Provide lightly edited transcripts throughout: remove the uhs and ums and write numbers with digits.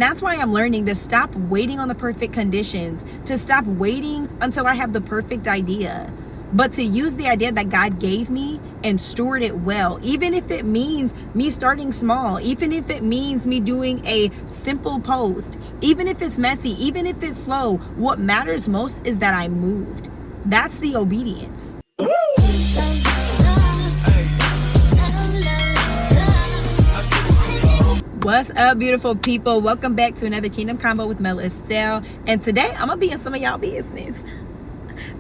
And that's why I'm learning to stop waiting on the perfect conditions, to stop waiting until I have the perfect idea, but to use the idea that God gave me and steward it well, even if it means me starting small, even if it means me doing a simple post, even if it's messy, even if it's slow. What matters most is that I moved. That's the obedience. What's up, beautiful people? Welcome back to another Kingdom Konvo with Mel Estelle. And today I'm gonna be in some of y'all business.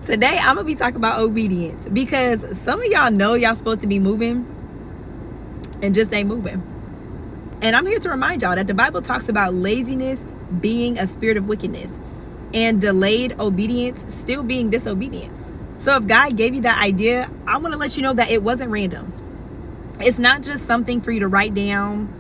Today I'm gonna be talking about obedience, because some of y'all know y'all supposed to be moving and just ain't moving. And I'm here to remind y'all that the Bible talks about laziness being a spirit of wickedness and delayed obedience still being disobedience. So if God gave you that idea, I want to let you know that it wasn't random. It's not just something for you to write down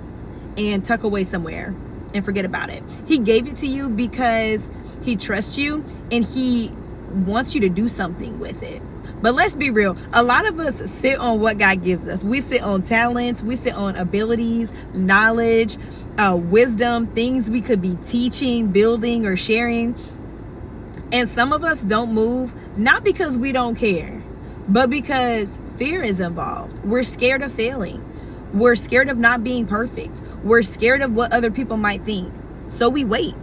and tuck away somewhere and forget about it. He gave it to you because he trusts you and he wants you to do something with it. But let's be real, a lot of us sit on what God gives us. We sit on talents, we sit on abilities, knowledge, wisdom, things we could be teaching, building, or sharing. And some of us don't move, not because we don't care, but because fear is involved. We're scared of failing. We're scared of not being perfect. We're scared of what other people might think. So we wait.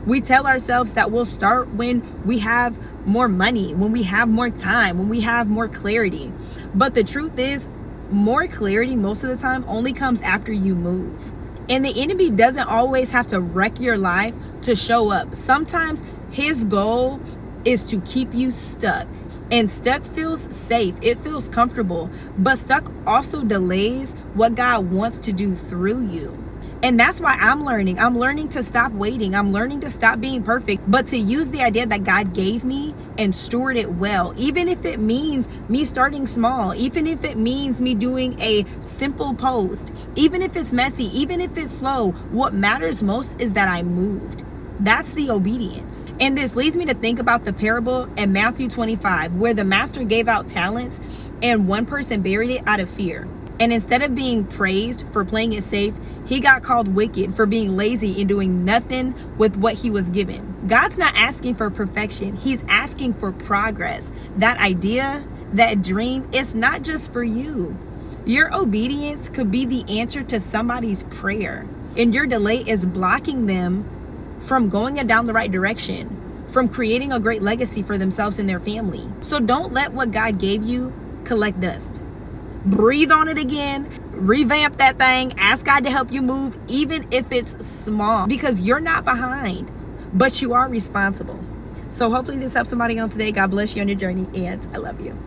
We tell ourselves that we'll start when we have more money, when we have more time, when we have more clarity. But the truth is, more clarity most of the time only comes after you move. And the enemy doesn't always have to wreck your life to show up. Sometimes his goal is to keep you stuck. And stuck feels safe, it feels comfortable, but stuck also delays what God wants to do through you. And that's why I'm learning to stop waiting. I'm learning to stop being perfect, but to use the idea that God gave me and steward it well, even if it means me starting small, even if it means me doing a simple post, even if it's messy, even if it's slow. What matters most is that I moved. That's the obedience. And this leads me to think about the parable in Matthew 25, where the master gave out talents and one person buried it out of fear. And instead of being praised for playing it safe, he got called wicked for being lazy and doing nothing with what he was given. God's not asking for perfection. He's asking for progress. That idea, that dream, it's not just for you. Your obedience could be the answer to somebody's prayer. And your delay is blocking them from going down the right direction, from creating a great legacy for themselves and their family. So don't let what God gave you collect dust. Breathe on it again, revamp that thing, ask God to help you move, even if it's small, because you're not behind, but you are responsible. So hopefully this helps somebody on today. God bless you on your journey, and I love you.